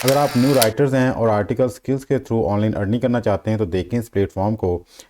अगर आप new writers हैं और आर्टिकल स्किल्स के थ्रू ऑनलाइन अर्निंग करना चाहते हैं तो देखें इस प्लेटफॉर्म को।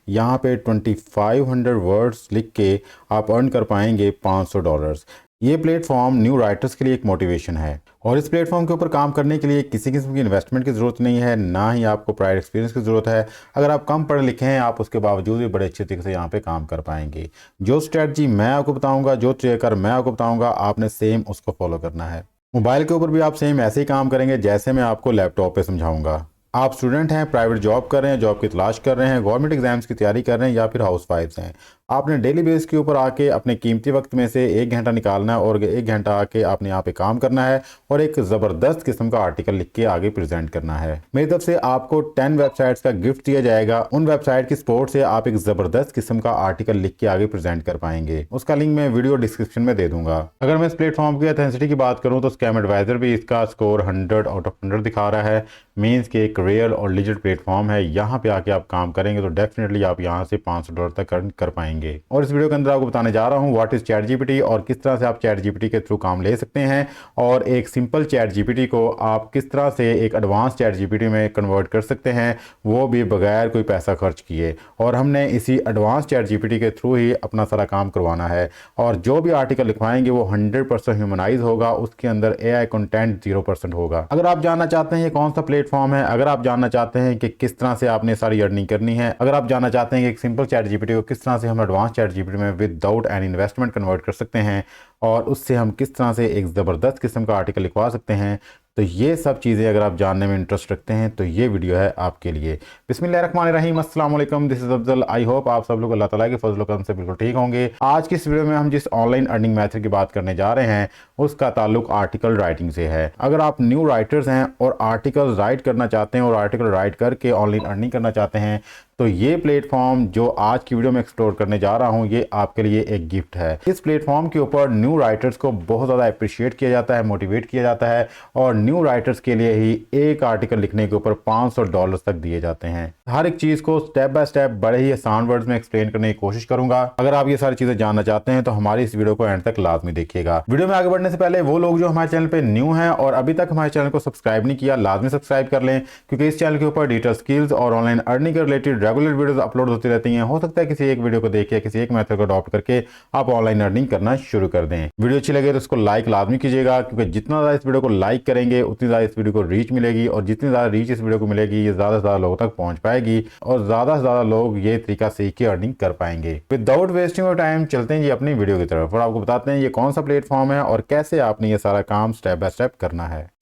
यहाँ पे 2500 वर्ड्स लिख के आप अर्न कर पाएंगे $500। ये प्लेटफॉर्म न्यू राइटर्स के लिए एक मोटिवेशन है और इस प्लेटफॉर्म के ऊपर काम करने के लिए किसी किस्म की इन्वेस्टमेंट की ज़रूरत नहीं है, ना ही आपको प्रायर एक्सपीरियंस की ज़रूरत है। अगर आप कम पढ़े लिखे हैं आप उसके बावजूद भी बड़े अच्छे तरीके से यहाँ पे काम कर पाएंगे। जो स्ट्रेटजी मैं आपको बताऊँगा, जो तरीका मैं आपको बताऊँगा, आपने सेम उसको फॉलो करना है। मोबाइल के ऊपर भी आप सेम ऐसे ही काम करेंगे जैसे मैं आपको लैपटॉप पे समझाऊंगा। आप स्टूडेंट हैं, प्राइवेट जॉब कर रहे हैं, जॉब की तलाश कर रहे हैं, गवर्नमेंट एग्जाम्स की तैयारी कर रहे हैं या फिर हाउस वाइफ्स हैं। आपने डेली बेस के ऊपर आके अपने कीमती वक्त में से 1 घंटा निकालना है और 1 घंटा आके आपने यहाँ पे काम करना है और एक ज़बरदस्त किस्म का आर्टिकल लिख के आगे प्रेजेंट करना है। मेरी तरफ से आपको 10 वेबसाइट्स का गिफ्ट दिया जाएगा। उन वेबसाइट की सपोर्ट से आप एक ज़बरदस्त किस्म का आर्टिकल लिख के आगे प्रेजेंट कर पाएंगे। उसका लिंक मैं वीडियो डिस्क्रिप्शन में दे दूंगा। अगर मैं इस प्लेटफॉर्म की ऑथेंटिसिटी की बात करूँ तो स्कैम एडवाइजर भी इसका स्कोर 100 आउट ऑफ 100 दिखा रहा है। मीन्स के एक रियल और लिजिट प्लेटफॉर्म है। यहाँ पे आके आप काम करेंगे तो डेफिनेटली आप यहाँ से $500 तक अर्न कर पाएंगे। और इस वीडियो के अंदर आपको बताने जा रहा हूँ व्हाट इज चैट जीपीटी और किस तरह से आप चैट जीपीटी के थ्रू काम ले सकते हैं और एक सिंपल चैट जीपीटी को आप किस तरह से एक एडवांस चैट जीपीटी में कन्वर्ट कर सकते हैं, वो भी बगैर कोई पैसा खर्च किए। और हमने इसी एडवांस चैट जीपीटी के थ्रू ही अपना सारा काम करवाना है और जो भी आर्टिकल लिखवाएंगे वो 100% ह्यूमनाइज होगा। उसके अंदर AI कंटेंट 0% होगा। अगर आप जानना चाहते हैं ये कौन सा प्लेटफॉर्म है, अगर आप जानना चाहते हैं कि किस तरह से आपने सारी अर्निंग करनी है, अगर आप जानना चाहते हैं कि एक सिंपल चैट जीपीटी को किस तरह से हम एडवांस चैट जीपीटी में विदाउट एनी इन्वेस्टमेंट कन्वर्ट कर सकते हैं और उससे हम किस तरह से एक ज़बरदस्त किस्म का आर्टिकल लिखवा सकते हैं, तो ये सब चीज़ें अगर आप जानने में इंटरेस्ट रखते हैं तो ये वीडियो है आपके लिए। बिस्मिल्लाहिर्रहमानिर्रहीम, अस्सलाम वालेकुम, this is Afzal. I hope आप सब लोग अल्लाह ताला के फजल करम से बिल्कुल ठीक होंगे। आज की इस वीडियो में हम जिस ऑनलाइन अर्निंग मेथड की बात करने जा रहे हैं उसका ताल्लुक आर्टिकल राइटिंग से है। अगर आप न्यू राइटर्स हैं और आर्टिकल राइट करना चाहते हैं और आर्टिकल राइट करके ऑनलाइन अर्निंग करना चाहते हैं तो ये प्लेटफॉर्म जो आज की वीडियो में एक्सप्लोर करने जा रहा हूँ ये आपके लिए एक गिफ्ट है। इस प्लेटफॉर्म के ऊपर न्यू राइटर्स को बहुत ज़्यादा अप्रिशिएट किया जाता है, मोटिवेट किया जाता है और न्यू राइटर्स के लिए ही एक आर्टिकल लिखने के ऊपर $500 तक दिए जाते हैं। हर एक चीज़ को स्टेप बाय स्टेप बड़े ही आसान वर्ड्स में एक्सप्लेन करने की कोशिश करूंगा। अगर आप ये सारी चीज़ें जानना चाहते हैं तो हमारी इस वीडियो को एंड तक लाजमी देखिएगा। वीडियो में आगे बढ़ने से पहले वो लोग जो हमारे चैनल पर न्यू हैं और अभी तक हमारे चैनल को सब्सक्राइब नहीं किया, लाजमी सब्सक्राइब कर लें क्योंकि इस चैनल के ऊपर डिजिटल स्किल्स और ऑनलाइन अर्निंग के रिलेटेड रेगुलर वीडियोस अपलोड होती रहती हैं। हो सकता है किसी एक वीडियो को देख के किसी एक मेथड को अडॉप्ट करके आप ऑनलाइन अर्निंग करना शुरू कर दें। वीडियो अच्छी लगे तो इसको लाइक लाजमी कीजिएगा क्योंकि जितना ज़्यादा इस वीडियो को लाइक करेंगे उतनी ज़्यादा इस वीडियो को रीच मिलेगी और जितनी ज़्यादा रीच इस वीडियो को मिलेगी ये ज़्यादा से ज़्यादा लोगों तक पहुंच पाएगी और ज़्यादा से ज़्यादा लोग ये तरीका सीख के अर्निंग कर पाएंगे। विदाउट वेस्टिंग ऑफ टाइम चलते हैं जी अपनी वीडियो की तरफ और आपको बताते हैं ये कौन सा प्लेटफॉर्म है और कैसे आपने ये सारा काम स्टेप बाय स्टेप करना है।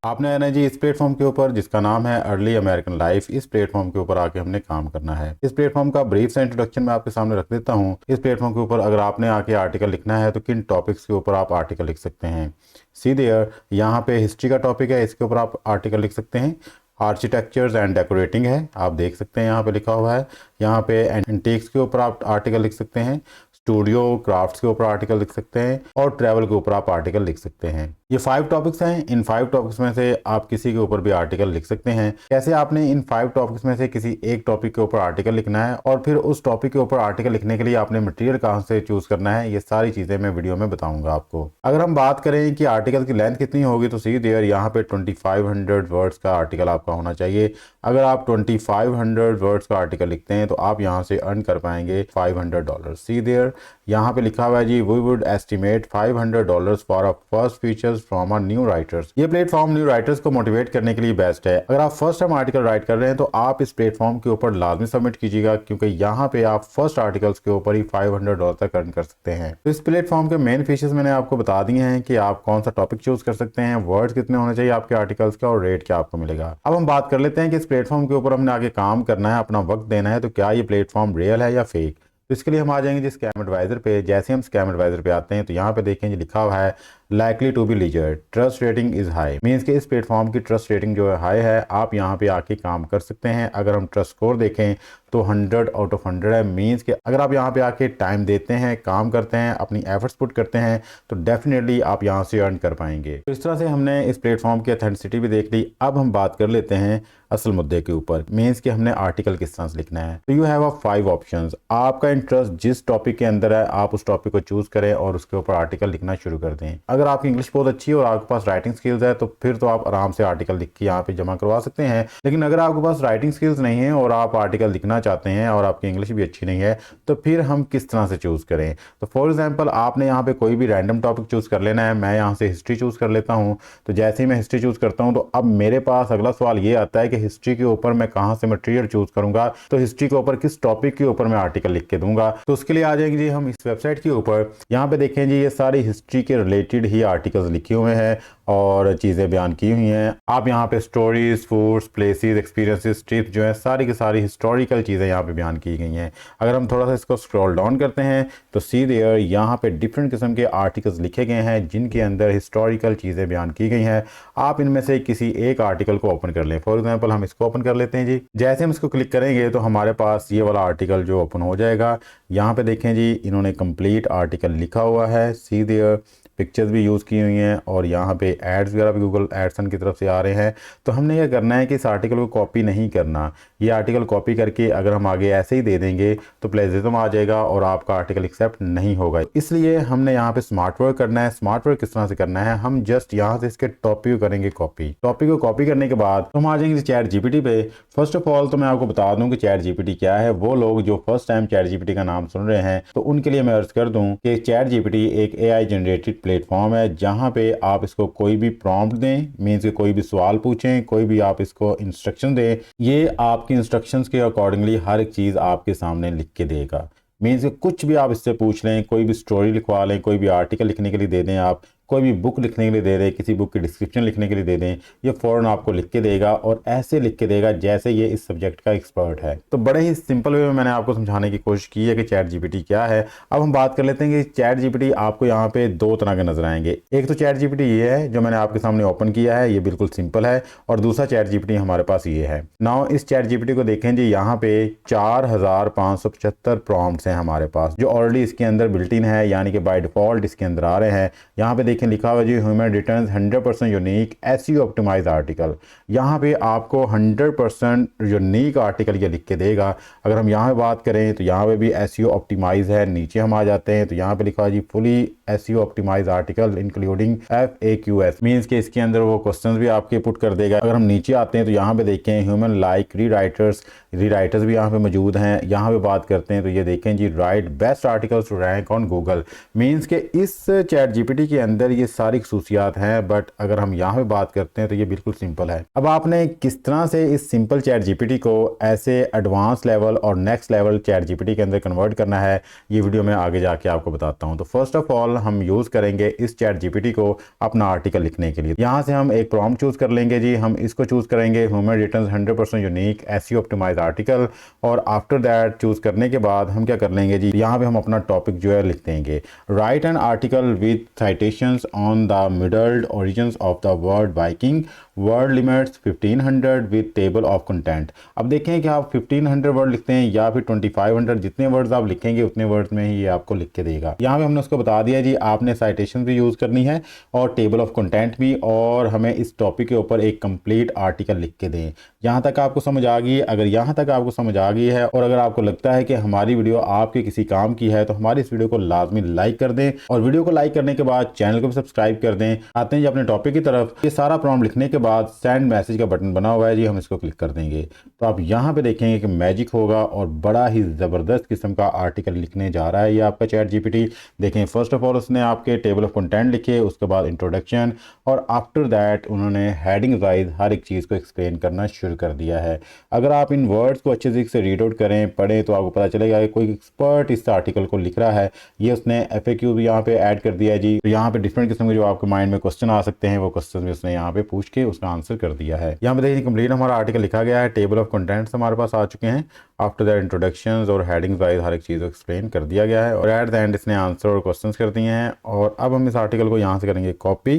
आपने आना जी इस प्लेटफॉर्म के ऊपर जिसका नाम है अर्ली अमेरिकन लाइफ। इस प्लेटफॉर्म के ऊपर आके हमने काम करना है। इस प्लेटफॉर्म का ब्रीफ सा इंट्रोडक्शन मैं आपके सामने रख देता हूँ। इस प्लेटफॉर्म के ऊपर अगर आपने आके आर्टिकल लिखना है तो किन टॉपिक्स के ऊपर आप आर्टिकल लिख सकते हैं। सीधे यहाँ पे हिस्ट्री का टॉपिक है, इसके ऊपर आप आर्टिकल लिख सकते हैं। आर्किटेक्चर्स एंड डेकोरेटिंग है, आप देख सकते हैं यहाँ पे लिखा हुआ है। यहाँ पे एंटीक्स के ऊपर आप आर्टिकल लिख सकते हैं। स्टूडियो क्राफ्ट्स के ऊपर आर्टिकल लिख सकते हैं और ट्रैवल के ऊपर आप आर्टिकल लिख सकते हैं। ये 5 टॉपिक्स हैं। इन 5 टॉपिक्स में से आप किसी के ऊपर भी आर्टिकल लिख सकते हैं। कैसे आपने इन 5 टॉपिक्स में से किसी एक टॉपिक के ऊपर आर्टिकल लिखना है और फिर उस टॉपिक के ऊपर आर्टिकल लिखने के लिए आपने मटेरियल कहाँ से चूज करना है, ये सारी चीजें मैं वीडियो में बताऊंगा आपको। अगर हम बात करें कि आर्टिकल की लेंथ कितनी होगी तो सी देयर यहाँ पे 2500 वर्ड्स का आर्टिकल आपका होना चाहिए। अगर आप 2500 वर्ड्स का आर्टिकल लिखते हैं तो आप यहाँ से अर्न कर पाएंगे $500। सी देयर यहाँ पे लिखा हुआ है जी we would estimate $500 for a first features from a new writers. ये प्लेटफॉर्म न्यू राइटर्स को मोटिवेट करने के लिए बेस्ट है। अगर आप फर्स्ट टाइम आर्टिकल राइट कर रहे हैं तो आप इस प्लेटफॉर्म के ऊपर लाजमी सबमिट कीजिएगा क्योंकि यहाँ पे आप फर्स्ट आर्टिकल्स के ऊपर ही $500 तक अर्न कर सकते हैं। तो इस प्लेटफॉर्म के मेन फीचर्स मैंने आपको बता दिए हैं कि आप कौन सा टॉपिक चूज कर सकते हैं, वर्ड्स कितने होने चाहिए आपके आर्टिकल्स का और रेट क्या आपको मिलेगा। अब हम बात कर लेते हैं कि इस प्लेटफॉर्म के ऊपर हमने आगे काम करना है, अपना वक्त देना है, तो क्या ये प्लेटफॉर्म रियल है या फेक। तो इसके लिए हम आ जाएंगे जी स्कैम एडवाइजर पे। जैसे हम स्कैम एडवाइजर पे आते हैं तो यहाँ पे देखें जी लिखा हुआ है likely to be leisure, trust rating is high. Means कि इस प्लेटफॉर्म की ट्रस्ट रेटिंग जो है हाई है, आप यहाँ पे आके काम कर सकते हैं। अगर हम ट्रस्ट स्कोर देखें तो 100 आउट ऑफ 100 है। मीन्स कि अगर आप यहाँ पे आके टाइम देते हैं, काम करते हैं, अपनी एफर्ट्स पुट करते हैं तो डेफिनेटली आप यहाँ से अर्न कर पाएंगे। तो इस तरह से हमने इस प्लेटफॉर्म की ऑथेंटिसिटी भी देख ली। अब हम बात कर लेते हैं असल मुद्दे के ऊपर, मीन्स कि हमने आर्टिकल किस तरह से लिखना है। तो यू हैव 5 ऑप्शंस। आपका इंटरेस्ट जिस टॉपिक के अंदर है आप उस टॉपिक को चूज करें और उसके ऊपर आर्टिकल लिखना शुरू कर दें। अगर आपकी इंग्लिश बहुत अच्छी है और आपके पास राइटिंग स्किल्स है तो फिर तो आप आराम से आर्टिकल लिख के यहाँ पे जमा करवा सकते हैं। लेकिन अगर आपके पास राइटिंग स्किल्स नहीं है और आप आर्टिकल लिखना चाहते हैं और आपकी इंग्लिश भी अच्छी नहीं है तो फिर हम किस तरह से चूज करें। तो फॉर एग्जाम्पल आपने यहाँ पे कोई भी रैंडम टॉपिक चूज कर लेना है। मैं यहाँ से हिस्ट्री चूज कर लेता हूँ। तो जैसे ही मैं हिस्ट्री चूज करता हूँ तो अब मेरे पास अगला सवाल ये आता है कि हिस्ट्री के ऊपर मैं कहां से मटेरियल चूज करूंगा, तो हिस्ट्री के ऊपर किस टॉपिक के ऊपर मैं आर्टिकल लिख के दूंगा। तो उसके लिए आ जाएंगे जी हम इस वेबसाइट के ऊपर। यहाँ पे देखें जी ये सारी हिस्ट्री के रिलेटेड ही आर्टिकल्स लिखे हुए हैं और चीज़ें बयान की हुई हैं। आप यहाँ पे stories, foods, places, experiences, trips जो है सारी की सारी हिस्टोरिकल चीज़ें यहाँ पे बयान की गई हैं। अगर हम थोड़ा सा इसको स्क्रॉल डाउन करते हैं तो सी देयर यहाँ पे डिफरेंट किस्म के आर्टिकल्स लिखे गए हैं जिनके अंदर हिस्टोरिकल चीज़ें बयान की गई हैं। आप इनमें से किसी एक आर्टिकल को ओपन कर लें। फॉर एग्जाम्पल हम इसको ओपन कर लेते हैं जी। जैसे हम इसको क्लिक करेंगे तो हमारे पास ये वाला आर्टिकल जो ओपन हो जाएगा। यहाँ पे देखें जी इन्होंने कंप्लीट आर्टिकल लिखा हुआ है। सी देयर पिक्चर्स भी यूज़ की हुई हैं और यहाँ पे एड्स वगैरह भी गूगल एडसन की तरफ से आ रहे हैं। तो हमने ये करना है कि इस आर्टिकल को कॉपी नहीं करना। ये आर्टिकल कॉपी करके अगर हम आगे ऐसे ही दे देंगे तो प्लेजरिज्म आ जाएगा और आपका आर्टिकल एक्सेप्ट नहीं होगा। इसलिए हमने यहाँ पे स्मार्ट वर्क करना है। स्मार्ट वर्क किस तरह से करना है, हम जस्ट यहाँ से इसके टॉपिक को करेंगे कॉपी। टॉपिक को कॉपी करने के बाद हम आ जाएंगे चैट जीपीटी पे। फर्स्ट ऑफ ऑल तो मैं आपको बता दूं कि चैट जीपीटी क्या है। वो लोग जो फर्स्ट टाइम चैट जीपीटी का नाम सुन रहे हैं तो उनके लिए मैं अर्ज कर दूं कि चैट जीपीटी एक एआई जनरेटेड प्लेटफॉर्म है जहां पे आप इसको कोई भी प्रॉम्प्ट दें, मीन्स के कोई भी सवाल पूछें, कोई भी आप इसको इंस्ट्रक्शन दें, ये आपकी इंस्ट्रक्शंस के अकॉर्डिंगली हर एक चीज़ आपके सामने लिख के देगा। मीन्स कुछ भी आप इससे पूछ लें, कोई भी स्टोरी लिखवा लें, कोई भी आर्टिकल लिखने के लिए दे दें, आप कोई भी बुक लिखने के लिए दे दें, किसी बुक की डिस्क्रिप्शन लिखने के लिए दे दें, ये फ़ौरन आपको लिख के देगा और ऐसे लिख के देगा जैसे ये इस सब्जेक्ट का एक्सपर्ट है। तो बड़े ही सिंपल वे में मैंने आपको समझाने की कोशिश की है कि चैट जीपीटी क्या है। अब हम बात कर लेते हैं कि चैट जीपीटी आपको यहाँ पे 2 तरह के नजर आएंगे। एक तो चैट जीपीटी ये है जो मैंने आपके सामने ओपन किया है, ये बिल्कुल सिंपल है, और दूसरा चैट जीपीटी हमारे पास ये है। नाउ इस चैट जीपीटी को देखें जी, यहाँ पे 4575 प्रॉम्प्ट्स हैं हमारे पास जो ऑलरेडी इसके अंदर बिल्ट इन है, यानी कि बाय डिफॉल्ट इसके अंदर आ रहे हैं। यहाँ पे देखें लिखा हुआ जी human returns 100% unique SEO optimised article. यहाँ पे आपको 100% यूनिक आर्टिकल ये लिख के देगा। अगर हम यहाँ पे बात करें तो यहाँ पे भी एसईओ ऑप्टिमाइज है। नीचे हम आ जाते हैं तो यहाँ पे लिखा है जी fully SEO optimised article including FAQs, means के इसके अंदर वो क्वेश्चंस भी आपके पुट कर देगा। अगर हम नीचे आते हैं तो यहाँ पे देखें ह्यूमन लाइक रीराइटर्स भी यहाँ पे मौजूद हैं। यहाँ पे बात करते हैं तो ये देखें जी write best articles to rank on Google, means के इस चैट जीपीटी के अंदर ये सारी खसूसियात हैं। बट अगर हम यहाँ पे बात करते हैं तो ये बिल्कुल सिंपल है। अब आपने किस तरह से इस सिंपल चैट जीपीटी को ऐसे एडवांस लेवल और नेक्स्ट लेवल चैट जीपीटी के अंदर कन्वर्ट करना है, ये वीडियो में आगे जाके आपको बताता हूँ। तो फर्स्ट ऑफ ऑल हम यूज करेंगे इस चैट जीपीटी को अपना आर्टिकल लिखने के लिए। यहाँ से हम एक प्रॉम्प्ट चूज कर लेंगे जी। हम इसको चूज करेंगे human returns 100% unique SEO optimised article, और आफ्टर दैट चूज करने के बाद हम क्या कर लेंगे जी, यहाँ पे हम अपना टॉपिक जो है लिख देंगे। Write an article with citations on the middled origins of the word biking, word limits 1500 with table of content. अब देखें कि आप 1500 वर्ड लिखते हैं या फिर 2500, जितने वर्ड्स आप लिखेंगे उतने वर्ड्स में ही ये आपको लिख के देगा। यहाँ पे हमने उसको बता दिया जी आपने साइटेशन भी यूज करनी है और टेबल ऑफ कंटेंट भी, और हमें इस टॉपिक के ऊपर एक कंप्लीट आर्टिकल लिख के दें। यहाँ तक आपको समझ आ गई? अगर यहाँ तक आपको समझ आ गई है और अगर आपको लगता है कि हमारी वीडियो आपके किसी काम की है तो हमारी इस वीडियो को लाजमी लाइक कर दें, और वीडियो को लाइक करने के बाद चैनल को भी सब्सक्राइब कर दें। आते हैं जी अपने टॉपिक की तरफ। ये सारा प्रॉम्प्ट लिखने के बाद सेंड मैसेज का बटन बना हुआ है जी, हम इसको क्लिक कर देंगे तो आप यहाँ पे देखेंगे कि मैजिक होगा और बड़ा ही ज़बरदस्त किस्म का आर्टिकल लिखने जा रहा है ये आपका चैट जीपीटी। देखें फर्स्ट ऑफ ऑल उसने आपके टेबल ऑफ कंटेंट लिखे, उसके बाद इंट्रोडक्शन, और आफ्टर दैट उन्होंने हेडिंग वाइज हर एक चीज़ को एक्सप्लेन करना शुरू कर दिया है। अगर आप इन वर्ड्स को अच्छे तरीके से रीड आउट करें, पढ़ें, तो आपको पता चलेगा कि कोई एक्सपर्ट इस आर्टिकल को लिख रहा है। ये उसने FAQ भी यहाँ पे ऐड कर दिया है जी। तो यहाँ पे डिफरेंट किस्म के जो आपके माइंड में क्वेश्चन आ सकते हैं वो क्वेश्चन भी उसने यहाँ पे पूछ के उसका आंसर कर दिया है। यहाँ पे देखिए कंप्लीट हमारा आर्टिकल लिखा गया है, टेबल ऑफ कंटेंट्स हमारे पास आ चुके हैं। आफ्टर दैट इंट्रोडक्शंस और हेडिंग वाइज हर एक चीज़ को एक्सप्लेन कर दिया गया है, और एट द एंड इसने आंसर और क्वेश्चंस कर दिए हैं। और अब हम इस आर्टिकल को यहाँ से करेंगे कॉपी।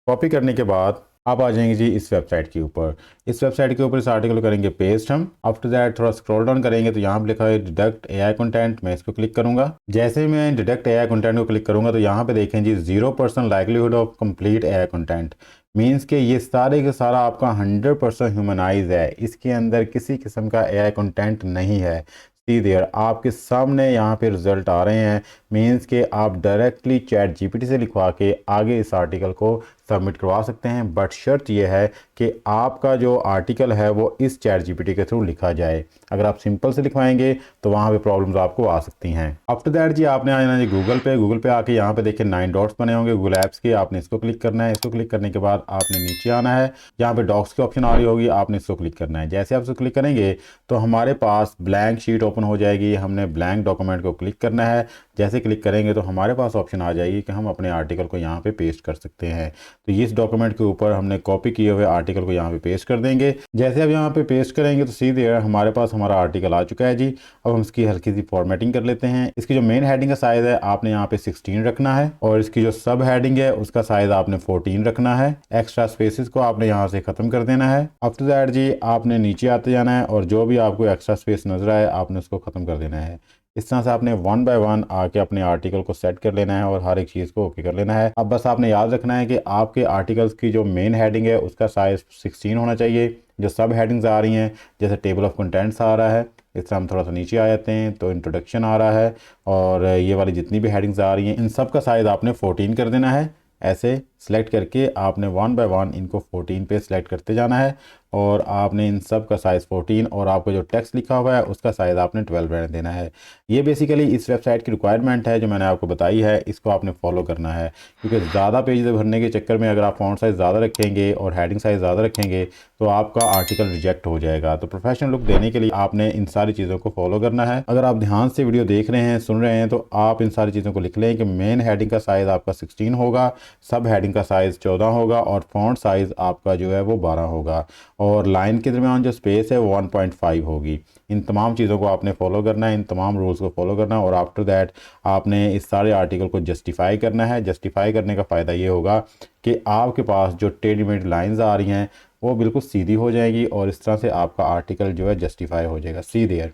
कॉपी करने के बाद आप आ जाएंगे जी इस वेबसाइट के ऊपर। इस वेबसाइट के ऊपर इस आर्टिकल को करेंगे पेस्ट हम। आफ्टर दैट थोड़ा स्क्रॉल डाउन करेंगे तो यहाँ पे लिखा है डिडक्ट एआई कंटेंट, मैं इसको क्लिक करूंगा। जैसे ही मैं डिडक्ट एआई कंटेंट को क्लिक करूंगा तो यहाँ पे देखें जी 0% livelihood of complete AI content, means के ये सारे के सारा आपका 100% ह्यूमनाइज है, इसके अंदर किसी किस्म का एआई कंटेंट नहीं है। सी देयर आपके सामने यहाँ पे रिजल्ट आ रहे हैं, मीन्स के आप डायरेक्टली चैट जीपीटी से लिखवा के आगे इस आर्टिकल को सबमिट करवा सकते हैं। बट शर्त यह है कि आपका जो आर्टिकल है वो इस चैट जीपीटी के थ्रू लिखा जाए। अगर आप सिंपल से लिखवाएंगे तो वहाँ पे प्रॉब्लम्स आपको आ सकती हैं। आफ्टर दैट जी आपने आना जी गूगल पे आके यहाँ पे देखिए 9 डॉट्स बने होंगे गूगल ऐप्स के, आपने इसको क्लिक करना है। इसको क्लिक करने के बाद आपने नीचे आना है, यहाँ पे डॉक्स की ऑप्शन आ रही होगी, आपने इसको क्लिक करना है। जैसे आप इसको क्लिक करेंगे तो हमारे पास ब्लैंक शीट ओपन हो जाएगी, हमने ब्लैंक डॉक्यूमेंट को क्लिक करना है। जैसे क्लिक करेंगे तो हमारे पास ऑप्शन आ जाएगी कि हम अपने आर्टिकल को यहाँ पे पेस्ट कर सकते हैं। तो इस डॉक्यूमेंट के ऊपर हमने कॉपी किए हुए आर्टिकल को यहाँ पे पेस्ट कर देंगे। जैसे अब यहाँ पे पेस्ट करेंगे तो सीधे हमारे पास हमारा आर्टिकल आ चुका है जी। अब हम इसकी हल्की सी फॉर्मेटिंग कर लेते हैं। इसकी जो मेन हेडिंग का साइज है आपने यहाँ पे 16 रखना है और इसकी जो सब हेडिंग है उसका साइज आपने 14 रखना है। एक्स्ट्रा स्पेसिस को आपने यहाँ से खत्म कर देना है। आफ्टर दैट जी आपने नीचे आते जाना है और जो भी आपको एक्स्ट्रा स्पेस नजर आए आपने उसको खत्म कर देना है। इस तरह से आपने 1 बाय 1 आके अपने आर्टिकल को सेट कर लेना है और हर एक चीज़ को ओके कर लेना है। अब बस आपने याद रखना है कि आपके आर्टिकल्स की जो मेन हेडिंग है उसका साइज 16 होना चाहिए। जो सब हेडिंग्स आ रही हैं जैसे टेबल ऑफ कंटेंट्स आ रहा है, इस तरह हम थोड़ा सा नीचे आ जाते हैं तो इंट्रोडक्शन आ रहा है और ये वाली जितनी भी हेडिंग्स आ रही हैं इन सब का साइज़ आपने 14 कर देना है। ऐसे सेलेक्ट करके आपने 1 बाय 1 इनको 14 पे सेलेक्ट करते जाना है और आपने इन सब का साइज़ 14 और आपका जो टेक्स्ट लिखा हुआ है उसका साइज़ आपने 12 रहने देना है। ये बेसिकली इस वेबसाइट की रिक्वायरमेंट है जो मैंने आपको बताई है, इसको आपने फॉलो करना है। क्योंकि ज़्यादा पेज भरने के चक्कर में अगर आप फॉन्ट साइज़ ज़्यादा रखेंगे और हेडिंग साइज़ ज़्यादा रखेंगे तो आपका आर्टिकल रिजेक्ट हो जाएगा। तो प्रोफेशनल लुक देने के लिए आपने इन सारी चीज़ों को फॉलो करना है। अगर आप ध्यान से वीडियो देख रहे हैं, सुन रहे हैं, तो आप इन सारी चीज़ों को लिख लें कि मेन हेडिंग का साइज़ आपका 16 होगा, सब हेडिंग का साइज़ 14 होगा और फॉन्ट साइज़ आपका जो है वो 12 होगा और लाइन के दरमियान जो स्पेस है वो 1.5 होगी। इन तमाम चीज़ों को आपने फॉलो करना है, इन तमाम रूल्स को फॉलो करना है और आफ्टर दैट आपने इस सारे आर्टिकल को जस्टिफाई करना है। जस्टिफाई करने का फ़ायदा ये होगा कि आपके पास जो टेढ़ी मेढ़ी लाइन्स आ रही हैं वो बिल्कुल सीधी हो जाएगी और इस तरह से आपका आर्टिकल जो है जस्टिफाई हो जाएगा। सी देयर।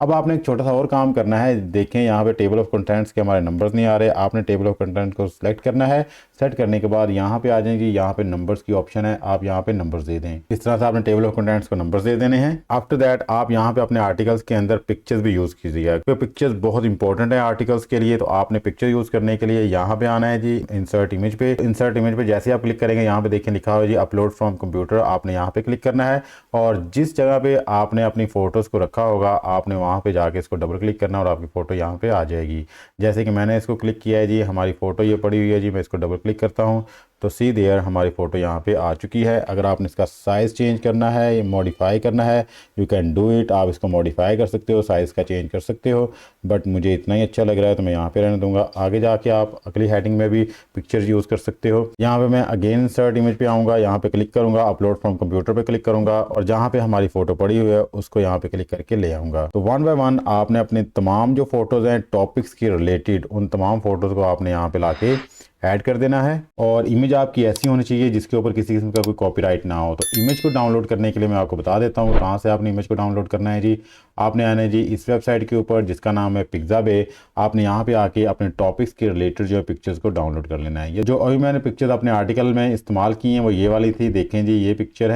अब आपने एक छोटा सा और काम करना है। देखें यहाँ पे टेबल ऑफ कंटेंट्स के हमारे नंबर्स नहीं आ रहे, आपने टेबल ऑफ कंटेंट को सिलेक्ट करना है। सेट करने के बाद यहाँ पे आ जाएंगे, यहाँ पे नंबर्स की ऑप्शन है, आप यहाँ पे नंबर्स दे दें। इस तरह से आपने टेबल ऑफ कंटेंट्स को नंबर्स दे देने हैं। आफ्टर दैट आप यहाँ पे अपने आर्टिकल्स के अंदर पिक्चर्स भी यूज़ कीजिएगा क्योंकि पिक्चर्स बहुत इंपॉर्टेंट है आर्टिकल्स के लिए। तो आपने पिक्चर यूज़ करने के लिए यहाँ पे आना है जी इंसर्ट इमेज पे। इंसर्ट इमेज पे जैसे आप क्लिक करेंगे यहाँ पे देखें लिखा हुआ है जी अपलोड फ्रॉम कंप्यूटर, आपने यहाँ पे क्लिक करना है और जिस जगह पे आपने अपनी फ़ोटोज़ को रखा होगा आपने वहाँ पे जाके इसको डबल क्लिक करना और आपकी फ़ोटो यहाँ पे आ जाएगी। जैसे कि मैंने इसको क्लिक किया है जी, हमारी फ़ोटो ये पड़ी हुई है जी, मैं इसको डबल क्लिक करता हूँ तो सी देयर हमारी फ़ोटो यहाँ पे आ चुकी है। अगर आपने इसका साइज़ चेंज करना है या मॉडिफाई करना है यू कैन डू इट, आप इसको मॉडिफाई कर सकते हो, साइज़ का चेंज कर सकते हो, बट मुझे इतना ही अच्छा लग रहा है तो मैं यहाँ पे रहने दूंगा। आगे जाके आप अगली हेडिंग में भी पिक्चर्स यूज़ कर सकते हो। यहाँ पे मैं अगेन इंसर्ट इमेज पे आऊँगा, यहाँ पे क्लिक करूँगा, अपलोड फ्रॉम कंप्यूटर पे क्लिक करूँगा और जहाँ पे हमारी फ़ोटो पड़ी हुई है उसको यहाँ पे क्लिक करके ले आऊँगा। तो 1 बाय 1 आपने अपने तमाम जो फ़ोटोज़ हैं टॉपिक्स के रिलेटेड उन तमाम फ़ोटोज़ को आपने यहाँ पे ला के ऐड कर देना है और इमेज आपकी ऐसी होनी चाहिए जिसके ऊपर किसी किस्म का कोई कॉपीराइट ना हो। तो इमेज को डाउनलोड करने के लिए मैं आपको बता देता हूँ कहाँ से आपने इमेज को डाउनलोड करना है जी। आपने आना है जी इस वेबसाइट के ऊपर जिसका नाम है पिक्साबे। आपने यहाँ पे आके अपने टॉपिक्स के रिलेटेड जो पिक्चर्स को डाउनलोड कर लेना है। ये जो अभी मैंने पिक्चर्स अपने आर्टिकल में इस्तेमाल की हैं वो ये वाली थी, देखें जी ये पिक्चर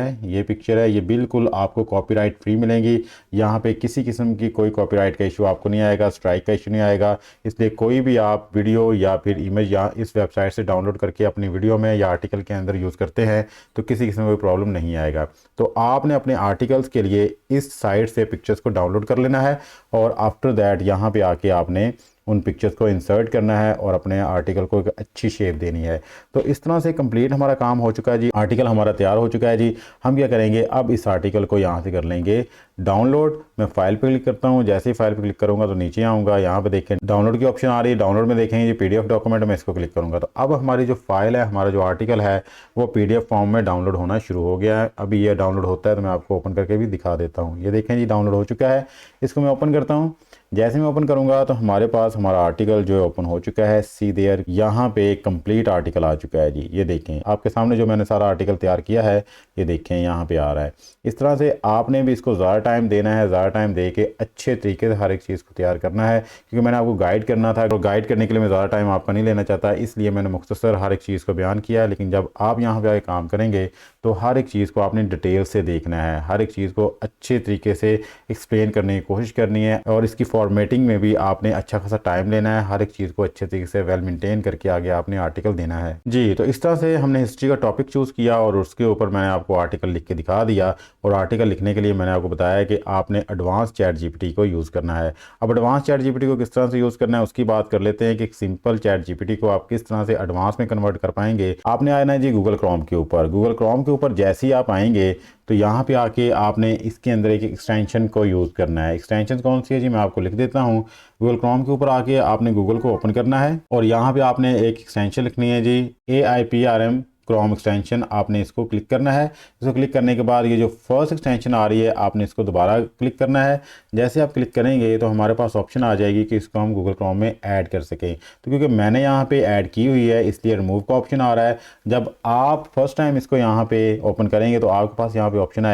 है, ये बिल्कुल आपको कॉपीराइट फ्री मिलेंगी। यहाँ पे किसी किस्म की कोई कॉपीराइट का इशू आपको नहीं आएगा, स्ट्राइक का इशू नहीं आएगा। इसलिए कोई भी आप वीडियो या फिर इमेज या इस वेबसाइट से डाउनलोड करके अपनी वीडियो में या आर्टिकल के अंदर यूज़ करते हैं तो किसी किस्म कोई प्रॉब्लम नहीं आएगा। तो आपने अपने आर्टिकल्स के लिए इस साइट से पिक्चर्स को डाउनलोड कर लेना है और आफ्टर दैट यहाँ पे आके आपने उन पिक्चर्स को इंसर्ट करना है और अपने आर्टिकल को एक अच्छी शेप देनी है। तो इस तरह से कंप्लीट हमारा काम हो चुका है जी, आर्टिकल हमारा तैयार हो चुका है जी। हम क्या करेंगे, अब इस आर्टिकल को यहाँ से कर लेंगे डाउनलोड। मैं फाइल पे क्लिक करता हूँ, जैसे ही फाइल पे क्लिक करूँगा तो नीचे आऊँगा, यहाँ पे देखें डाउनलोड की ऑप्शन आ रही है। डाउनलोड में देखेंगे ये PDF डॉक्यूमेंट, मैं इसको क्लिक करूँगा तो अब हमारी जो फाइल है, हमारा जो आर्टिकल है वो PDF फॉर्म में डाउनलोड होना शुरू हो गया है। अभी ये डाउनलोड होता है तो मैं आपको ओपन करके भी दिखा देता हूँ। ये देखें जी डाउनलोड हो चुका है, इसको मैं ओपन करता हूँ। जैसे मैं ओपन करूंगा तो हमारे पास हमारा आर्टिकल जो है ओपन हो चुका है। सी देयर, यहाँ पे एक कंप्लीट आर्टिकल आ चुका है जी। ये देखें आपके सामने जो मैंने सारा आर्टिकल तैयार किया है, ये देखें यहाँ पे आ रहा है। इस तरह से आपने भी इसको ज़्यादा टाइम देना है, ज़्यादा टाइम दे के अच्छे तरीके से हर एक चीज़ को तैयार करना है, क्योंकि मैंने आपको गाइड करना था और गाइड करने के लिए मैं ज़्यादा टाइम आपका नहीं लेना चाहता, इसलिए मैंने मुख्तसर हर एक चीज़ को बयान किया है। लेकिन जब आप यहाँ पे आके काम करेंगे तो हर एक चीज़ को आपने डिटेल से देखना है, हर एक चीज़ को अच्छे तरीके से एक्सप्लेन करने की कोशिश करनी है, और इसकी फॉर्मेटिंग में भी आपने अच्छा खासा टाइम लेना है। हर एक चीज़ को अच्छे तरीके से वेल मेंटेन करके आगे आपने आर्टिकल देना है जी। तो इस तरह से हमने हिस्ट्री का टॉपिक चूज़ किया और उसके ऊपर मैंने आपको आर्टिकल लिख के दिखा दिया। और आर्टिकल लिखने के लिए मैंने आपको बताया कि आपने एडवांस चैट जीपीटी को यूज़ करना है। अब एडवांस चैट जीपीटी को किस तरह से यूज़ करना है उसकी बात कर लेते हैं कि एक सिंपल चैट जीपीटी को आप किस तरह से एडवांस में कन्वर्ट कर पाएंगे। आपने आना है जी गूगल क्रोम के ऊपर। गूगल क्रोम के ऊपर जैसे ही आप आएंगे तो यहाँ पे आके आपने इसके अंदर एक एक्सटेंशन को यूज़ करना है। एक्सटेंशन कौन सी है जी, मैं आपको लिख देता हूँ। गूगल क्रोम के ऊपर आके आपने गूगल को ओपन करना है और यहाँ पे आपने एक एक्सटेंशन लिखनी है जी, AIPRM क्रोम एक्सटेंशन। आपने इसको क्लिक करना है। इसको क्लिक करने के बाद ये जो फर्स्ट एक्सटेंशन आ रही है आपने इसको दोबारा क्लिक करना है। जैसे आप क्लिक करेंगे तो हमारे पास ऑप्शन आ जाएगी कि इसको हम गूगल क्रोम में ऐड कर सकें। तो क्योंकि मैंने यहाँ पे ऐड की हुई है इसलिए रिमूव का ऑप्शन आ रहा है। जब आप फर्स्ट टाइम इसको यहाँ पे ओपन करेंगे तो आपके पास यहाँ पे ऑप्शन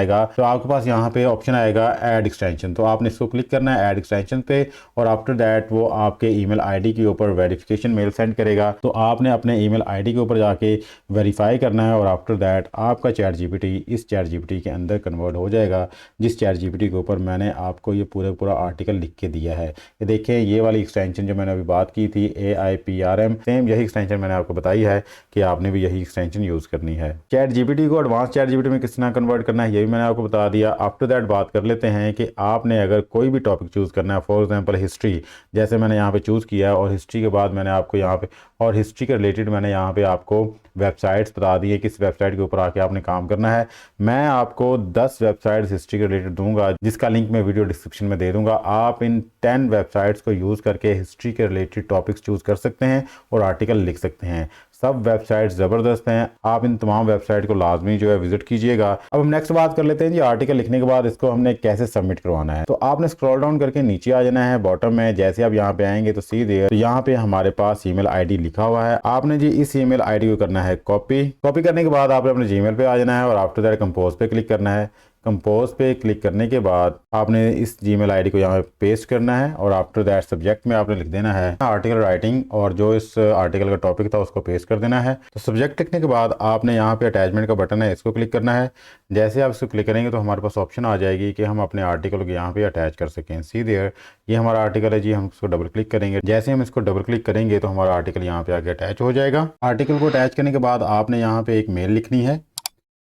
आएगा, ऐड एक्सटेंशन। तो आपने इसको क्लिक करना है ऐड एक्सटेंशन पे, और आफ्टर दैट वो आपके ईमेल आईडी के ऊपर वेरिफिकेशन मेल सेंड करेगा। तो आपने अपने ईमेल आईडी के ऊपर जाके वेरीफाई करना है और आफ्टर दैट आपका चैट जीपीटी इस चैट जीपीटी के अंदर कन्वर्ट हो जाएगा, जिस चैट जीपीटी के ऊपर मैंने आपको ये पूरा आर्टिकल लिख के दिया है। ये देखें ये वाली एक्सटेंशन जो मैंने अभी बात की थी AIPRM, सेम यही एक्सटेंशन मैंने आपको बताई है कि आपने भी यही एक्सटेंशन यूज़ करनी है। चैट जीपीटी को एडवांस चैट जीपीटी में किस तरह कन्वर्ट करना है ये भी मैंने आपको बता दिया। आफ्टर दैट बात कर लेते हैं कि आपने अगर कोई भी टॉपिक चूज़ करना है, फॉर एग्जाम्पल हिस्ट्री, जैसे मैंने यहाँ पे चूज़ किया है, और हिस्ट्री के बाद मैंने आपको यहाँ पे और हिस्ट्री के रिलेटेड मैंने यहाँ पे आपको वेबसाइट्स बता दी है किस वेबसाइट के ऊपर आके आपने काम करना है। मैं आपको 10 वेबसाइट्स हिस्ट्री के रिलेटेड दूंगा जिसका लिंक मैं वीडियो डिस्क्रिप्शन में दे दूंगा। आप इन 10 वेबसाइट्स को यूज़ करके हिस्ट्री के रिलेटेड टॉपिक्स चूज़ कर सकते हैं और आर्टिकल लिख सकते हैं। सब वेबसाइट्स ज़बरदस्त हैं, आप इन तमाम वेबसाइट को लाजमी जो है विजिट कीजिएगा। अब हम नेक्स्ट बात कर लेते हैं जी आर्टिकल लिखने के बाद इसको हमने कैसे सबमिट करवाना है। तो आपने स्क्रॉल डाउन करके नीचे आ जाना है बॉटम में। जैसे आप यहाँ पे आएंगे तो सीधे तो यहाँ पे हमारे पास ईमेल आईडी लिखा हुआ है। आपने जी इस ईमेल आईडी को करना है कॉपी करने के बाद आपने अपने जीमेल पे आ जाना है और आफ्टर दैट कंपोज पे क्लिक करना है। कंपोज पे क्लिक करने के बाद आपने इस जीमेल आईडी को यहाँ पे पेस्ट करना है और आफ्टर दैट सब्जेक्ट में आपने लिख देना है आर्टिकल राइटिंग, और जो इस आर्टिकल का टॉपिक था उसको पेस्ट कर देना है। तो सब्जेक्ट लिखने के बाद आपने यहाँ पे अटैचमेंट का बटन है, इसको क्लिक करना है। जैसे आप इसको क्लिक करेंगे तो हमारे पास ऑप्शन आ जाएगी कि हम अपने आर्टिकल को यहाँ पे अटैच कर सकें। सीधे ये हमारा आर्टिकल है जी, हम इसको डबल क्लिक करेंगे। जैसे हम इसको डबल क्लिक करेंगे तो हमारा आर्टिकल यहाँ पे आके अटैच हो जाएगा। आर्टिकल को अटैच करने के बाद आपने यहाँ पे एक मेल लिखनी है।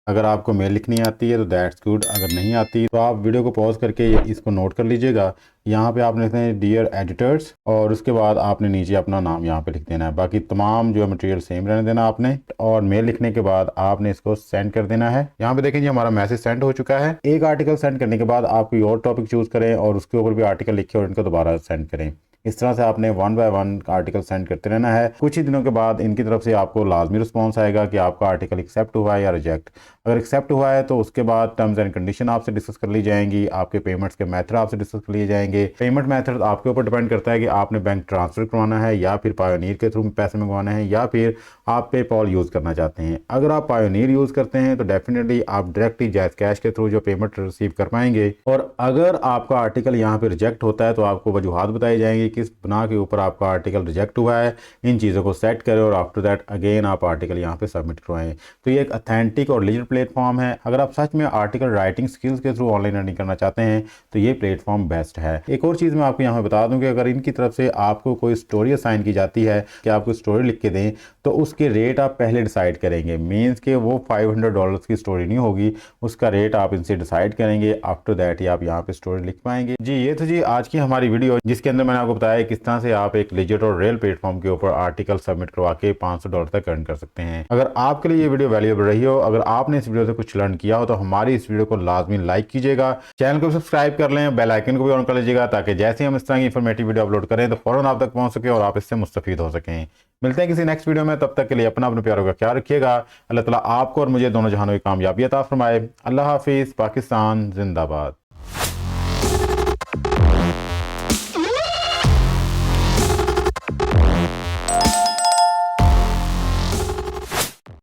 अगर आपको मेल लिखनी आती है तो दैट्स गुड, अगर नहीं आती तो आप वीडियो को पॉज करके इसको नोट कर लीजिएगा। यहाँ पे आपने लिखना है डियर एडिटर्स, और उसके बाद आपने नीचे अपना नाम यहाँ पे लिख देना है। बाकी तमाम जो मटेरियल सेम रहने देना आपने, और मेल लिखने के बाद आपने इसको सेंड कर देना है। यहाँ पे देखें जी हमारा मैसेज सेंड हो चुका है। एक आर्टिकल सेंड करने के बाद आप कोई और टॉपिक चूज करें और उसके ऊपर भी आर्टिकल लिखे और इनको दोबारा सेंड करें। इस तरह से आपने 1 बाय 1 आर्टिकल सेंड करते रहना है। कुछ ही दिनों के बाद इनकी तरफ से आपको लाजमी रिस्पॉन्स आएगा कि आपका आर्टिकल एक्सेप्ट हुआ है या रिजेक्ट। अगर एक्सेप्ट हुआ है तो उसके बाद टर्म्स एंड कंडीशन आपसे डिस्कस कर ली जाएंगी, आपके पेमेंट्स के मेथड आपसे डिस्कस कर लिए जाएंगे। पेमेंट मेथड आपके ऊपर डिपेंड करता है कि आपने बैंक ट्रांसफर करवाना है या फिर पायोनियर के थ्रू पैसे मंगवाना है या फिर आप पेपॉल यूज़ करना चाहते हैं। अगर आप पायोनियर यूज़ करते हैं तो डेफिनेटली आप डायरेक्टली जैज़ कैश के थ्रू जो पेमेंट रिसीव कर पाएंगे। और अगर आपका आर्टिकल यहाँ पे रिजेक्ट होता है तो आपको वजूहात बताई जाएंगी किस बना के ऊपर आपका आर्टिकल रिजेक्ट हुआ है। इन चीज़ों को सेट करें और आफ्टर दैट अगेन आप आर्टिकल यहाँ पे सबमिट करवाएं। तो ये एक अथेंटिक और लीगल प्लेटफॉर्म है। अगर आप सच में आर्टिकल राइटिंग स्किल्स के थ्रू ऑनलाइन अर्निंग करना चाहते हैं तो ये प्लेटफॉर्म बेस्ट है। एक और चीज़ मैं आपको यहाँ बता दूं कि अगर इनकी तरफ से आपको कोई स्टोरी असाइन की जाती है कि आपको स्टोरी लिख के दें तो उसके रेट आप पहले डिसाइड करेंगे। मीन्स के वो $500 की स्टोरी नहीं होगी, उसका रेट आप इनसे डिसाइड करेंगे। आफ्टर दैट ही आप यहाँ पे स्टोरी लिख पाएंगे। जी ये तो जी आज की हमारी वीडियो जिसके अंदर मैंने आपको बताया किस तरह से आप एक लेजिट और रियल प्लेटफॉर्म के ऊपर आर्टिकल सबमिट करवा के $500 तक अर्न कर सकते हैं। अगर आपके लिए ये वीडियो वैल्यूएबल रही हो, अगर आपने इस वीडियो से कुछ लर्न किया हो तो हमारी इस वीडियो को लाजमी लाइक कीजिएगा, चैनल को सब्सक्राइब कर लें, बेल आइकन को भी ऑन कर लीजिएगा ताकि जैसे हम इस तरह की इंफॉर्मेटिव वीडियो अपलोड करें तो फौरन आप तक पहुंच सके और आप इससे मुस्तफीद हो सकें। मिलते हैं किसी नेक्स्ट वीडियो में, तब तक के लिए अपने प्यारों का ख्याल रखिएगा। अल्लाह ताला आपको और मुझे दोनों जहानों की कामयाबी अता फरमाए। अल्लाह हाफिज़। पाकिस्तान जिंदाबाद।